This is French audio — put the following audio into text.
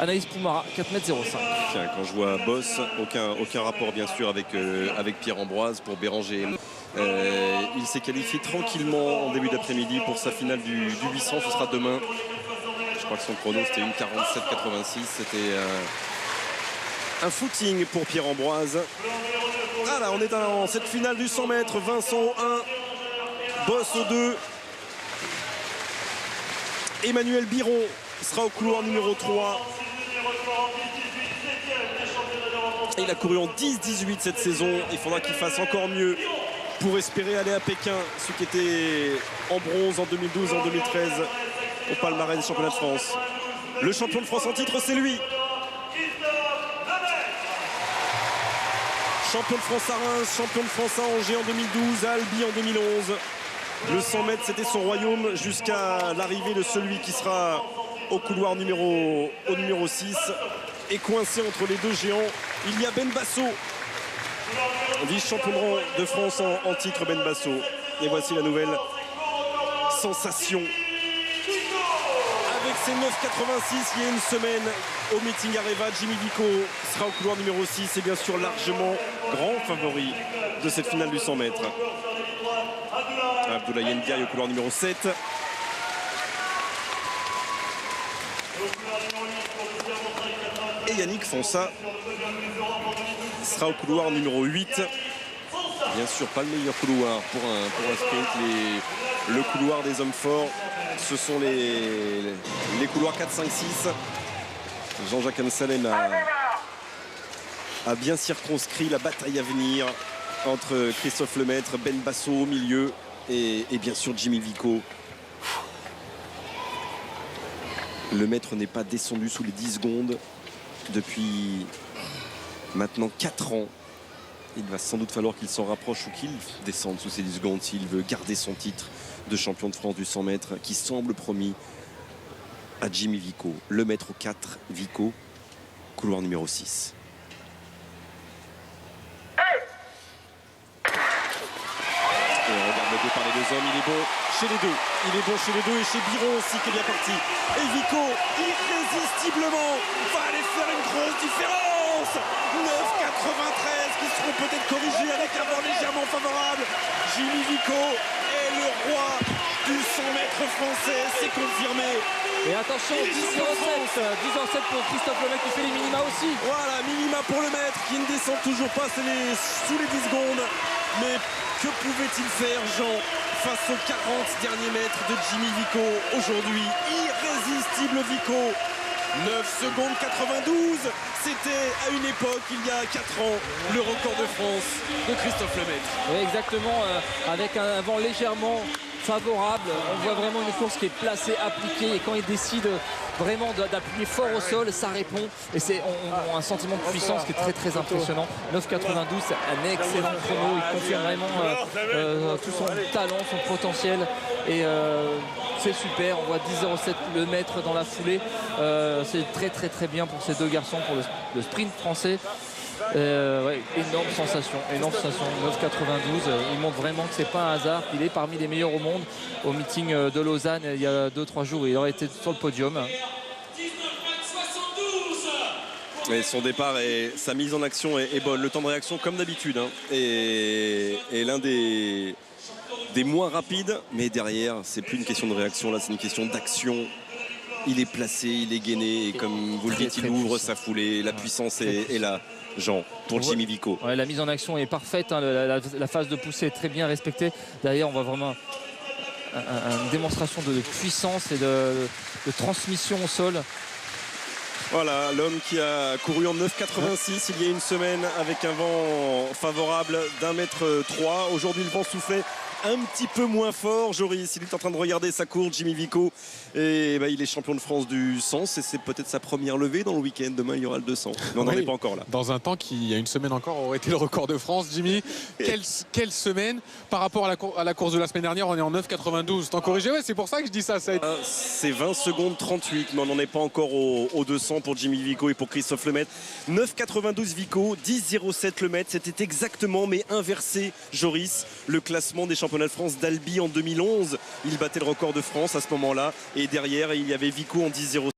Anaïs Poumara, 4,05 m. Tiens, quand je vois Boss, aucun rapport bien sûr avec Pierre-Ambroise pour Béranger. Il s'est qualifié tranquillement en début d'après-midi pour sa finale du 800. Ce sera demain. Je crois que son chrono c'était 1,47,86. C'était un footing pour Pierre-Ambroise. Ah là, on est dans cette finale du 100 mètres. Vincent au 1, Boss au 2. Emmanuel Biron sera au couloir numéro 3. Et il a couru en 10-18 cette saison. Il faudra qu'il fasse encore mieux pour espérer aller à Pékin, ce qui était en bronze en 2012, en 2013 au palmarès des championnats de France. Le champion de France en titre, c'est lui. Champion de France à Reims, champion de France à Angers en 2012, à Albi en 2011. Le 100 mètres, c'était son royaume jusqu'à l'arrivée de celui qui sera au couloir numéro 6. Et coincé entre les deux géants, il y a Ben Basso, vice-champion de France en titre. Ben Basso. Et voici la nouvelle sensation. Avec ses 9,86 il y a une semaine au meeting Areva, Jimmy Vico sera au couloir numéro 6 et bien sûr largement grand favori de cette finale du 100 mètres. Abdoulaye Ndiaye au couloir numéro 7. Et Yannick Fonsa sera au couloir numéro 8. Bien sûr, pas le meilleur couloir pour un sprint. Le couloir des hommes forts, ce sont les couloirs 4, 5, 6. Jean-Jacques Amsalem a bien circonscrit la bataille à venir entre Christophe Lemaître, Ben Basso au milieu et bien sûr Jimmy Vico. Lemaître n'est pas descendu sous les 10 secondes depuis maintenant 4 ans. Il va sans doute falloir qu'il s'en rapproche ou qu'il descende sous ces 10 secondes s'il veut garder son titre de champion de France du 100 mètres qui semble promis à Jimmy Vico. Lemaître au 4, Vico, couloir numéro 6. Et on regarde le départ des deux hommes, il est bon chez les deux. Il est bon chez les deux et chez Biron aussi qui est bien parti. Et Vico, irrésistiblement, va aller faire une grosse différence. 9,93 qui seront peut-être corrigés avec un vent légèrement favorable. Jimmy Vico est le roi du 100 mètres français, c'est confirmé. Et attention, 10,07 pour Christophe Lemaître qui fait les minima aussi. Voilà, minima pour Lemaître qui ne descend toujours pas sous les 10 secondes. Mais que pouvait-il faire, Jean, face aux 40 derniers mètres de Jimmy Vico aujourd'hui? Irrésistible Vico. 9 secondes 92, c'était à une époque, il y a 4 ans, le record de France de Christophe Lemaître. Oui, exactement, avec un vent légèrement favorable. On voit vraiment une course qui est placée, appliquée, et quand il décide vraiment d'appuyer fort au sol, ça répond. Et on a un sentiment de puissance qui est très très impressionnant. 9,92, c'est un excellent chrono. Il confirme vraiment tout son talent, son potentiel. Et c'est super, on voit 10,07 le mètre dans la foulée. C'est très très très bien pour ces deux garçons, pour le sprint français. Ouais, énorme sensation, 9,92. Il montre vraiment que c'est pas un hasard, qu'il est parmi les meilleurs au monde. Au meeting de Lausanne il y a 2-3 jours, il aurait été sur le podium. Et son départ et sa mise en action est bonne. Le temps de réaction comme d'habitude est l'un des moins rapides, mais derrière c'est plus une question de réaction, là c'est une question d'action. Il est placé, il est gainé et comme vous le dites, il ouvre sa foulée. La puissance est là, Jean, pour Jimmy Vico. Ouais, la mise en action est parfaite, hein. La phase de poussée est très bien respectée. Derrière, on voit vraiment une démonstration de puissance et de transmission au sol. Voilà, l'homme qui a couru en 9,86 il y a une semaine avec un vent favorable d'1,3 m. Aujourd'hui, le vent soufflait un petit peu moins fort. Joris, il est en train de regarder sa course, Jimmy Vico. Et il est champion de France du 100. C'est peut-être sa première levée dans le week-end. Demain, il y aura le 200. Mais on n'en est pas encore là. Dans un temps qui, il y a une semaine encore, aurait été le record de France, Jimmy. Quelle semaine par rapport à la course de la semaine dernière, on est en 9,92. T'en corrigé? Ouais, c'est pour ça que je dis ça. C'est 20 secondes 38, mais on n'en est pas encore au 200 pour Jimmy Vico et pour Christophe Lemaître. 9,92 Vico, 10,07 Lemaître. C'était exactement, mais inversé, Joris, le classement des championnats de France d'Albi en 2011. Il battait le record de France à ce moment-là. Et derrière, il y avait Vico en 10,07.